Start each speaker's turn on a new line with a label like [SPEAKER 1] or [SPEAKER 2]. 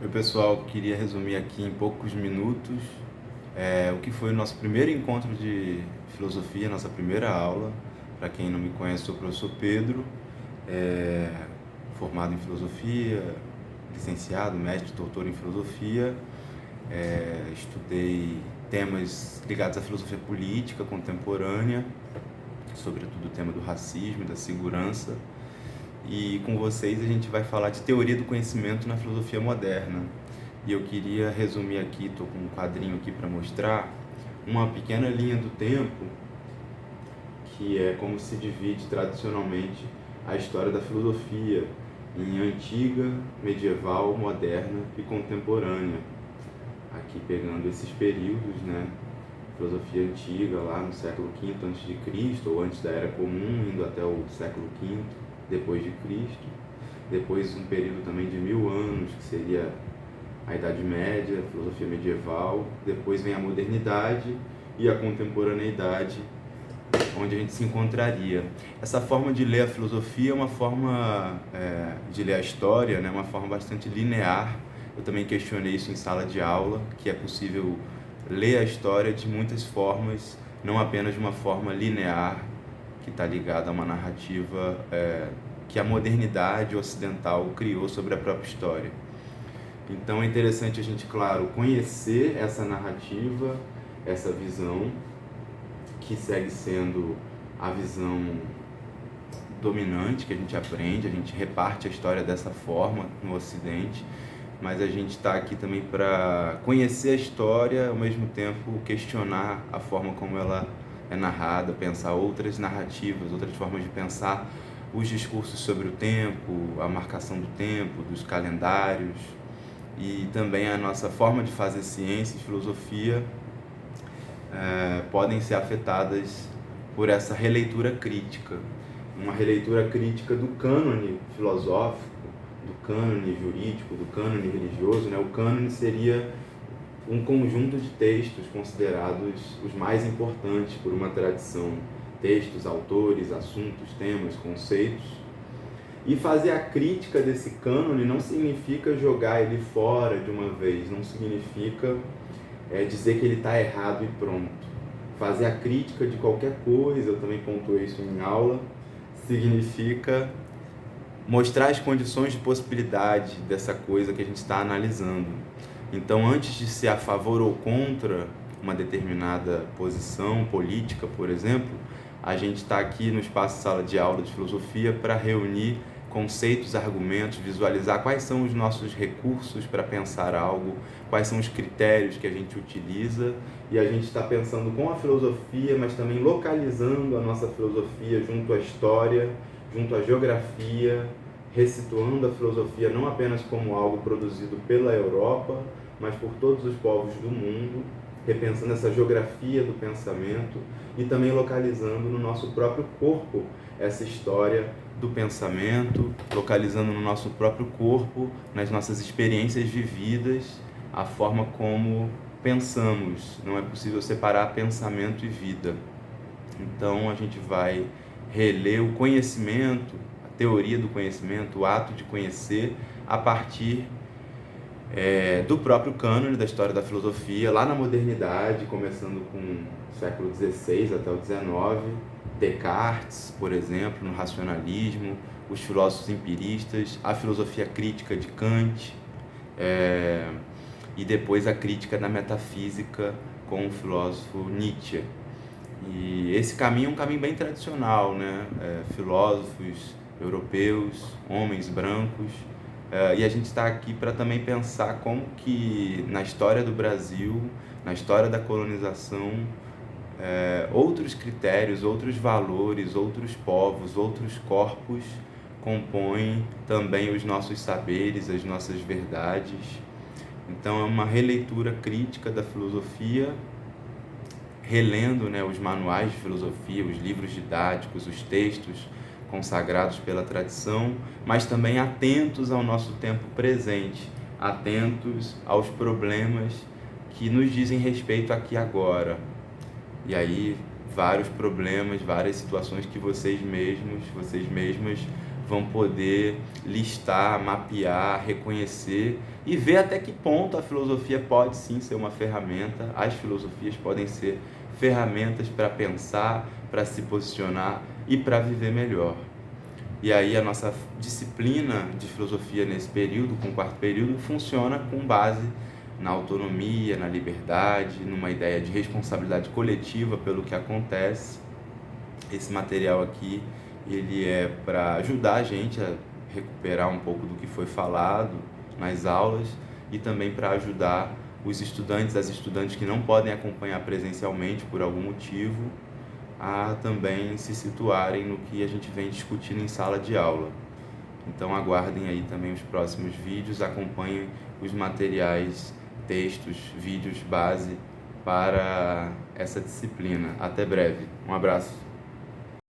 [SPEAKER 1] Oi pessoal, queria resumir aqui em poucos minutos o que foi o nosso primeiro encontro de filosofia, nossa primeira aula. Para quem não me conhece, sou o professor Pedro, é, formado em filosofia, licenciado, mestre, doutor em filosofia. Estudei temas ligados à filosofia política contemporânea, sobretudo o tema do racismo e da segurança. E com vocês a gente vai falar de teoria do conhecimento na filosofia moderna. E eu queria resumir aqui, estou com um quadrinho aqui para mostrar, uma pequena linha do tempo, que é como se divide tradicionalmente a história da filosofia em antiga, medieval, moderna e contemporânea. Aqui pegando esses períodos, né? Filosofia antiga lá no século V a.C., ou antes da Era Comum, indo até o século V depois de Cristo. Depois um período também de 1000 anos, que seria a Idade Média, a filosofia medieval. Depois vem a modernidade e a contemporaneidade, onde a gente se encontraria. Essa forma de ler a filosofia é uma forma de ler a história, né? Uma forma bastante linear. Eu também questionei isso em sala de aula, que é possível ler a história de muitas formas, não apenas de uma forma linear, que está ligada a uma narrativa que a modernidade ocidental criou sobre a própria história. Então é interessante a gente, claro, conhecer essa narrativa, essa visão, que segue sendo a visão dominante que a gente aprende, a gente reparte a história dessa forma no Ocidente, mas a gente está aqui também para conhecer a história, ao mesmo tempo questionar a forma como ela é narrada, pensar outras narrativas, outras formas de pensar os discursos sobre o tempo, a marcação do tempo, dos calendários, e também a nossa forma de fazer ciência e filosofia podem ser afetadas por essa releitura crítica, uma releitura crítica do cânone filosófico, do cânone jurídico, do cânone religioso, né? O cânone seria um conjunto de textos considerados os mais importantes por uma tradição, textos, autores, assuntos, temas, conceitos. E fazer a crítica desse cânone não significa jogar ele fora de uma vez, não significa dizer que ele está errado e pronto. Fazer a crítica de qualquer coisa, eu também pontuei isso em aula, significa mostrar as condições de possibilidade dessa coisa que a gente está analisando. Então, antes de ser a favor ou contra uma determinada posição política, por exemplo, a gente está aqui no espaço sala de aula de filosofia para reunir conceitos, argumentos, visualizar quais são os nossos recursos para pensar algo, quais são os critérios que a gente utiliza, e a gente está pensando com a filosofia, mas também localizando a nossa filosofia junto à história, junto à geografia, ressituando a filosofia não apenas como algo produzido pela Europa, mas por todos os povos do mundo, repensando essa geografia do pensamento e também localizando no nosso próprio corpo essa história do pensamento, localizando no nosso próprio corpo, nas nossas experiências vividas, a forma como pensamos. Não é possível separar pensamento e vida. Então a gente vai reler o conhecimento, a teoria do conhecimento, o ato de conhecer, a partir do próprio cânone da história da filosofia, lá na modernidade, começando com o século XVI até o XIX, Descartes, por exemplo, no racionalismo, os filósofos empiristas, a filosofia crítica de Kant, e depois a crítica da metafísica com o filósofo Nietzsche. E esse caminho é um caminho bem tradicional, né? Filósofos europeus, homens brancos, e a gente está aqui para também pensar como que na história do Brasil, na história da colonização, outros critérios, outros valores, outros povos, outros corpos compõem também os nossos saberes, as nossas verdades. Então é uma releitura crítica da filosofia, relendo, né, os manuais de filosofia, os livros didáticos, os textos consagrados pela tradição, mas também atentos ao nosso tempo presente, atentos aos problemas que nos dizem respeito aqui agora. E aí vários problemas, várias situações que vocês mesmos, vocês mesmas vão poder listar, mapear, reconhecer e ver até que ponto a filosofia pode sim ser uma ferramenta, as filosofias podem ser ferramentas para pensar, para se posicionar e para viver melhor. E aí a nossa disciplina de filosofia nesse período, com o quarto período, funciona com base na autonomia, na liberdade, numa ideia de responsabilidade coletiva pelo que acontece. Esse material aqui, ele é para ajudar a gente a recuperar um pouco do que foi falado nas aulas e também para ajudar os estudantes, as estudantes que não podem acompanhar presencialmente por algum motivo, a também se situarem no que a gente vem discutindo em sala de aula. Então aguardem aí também os próximos vídeos, acompanhem os materiais, textos, vídeos base para essa disciplina. Até breve. Um abraço.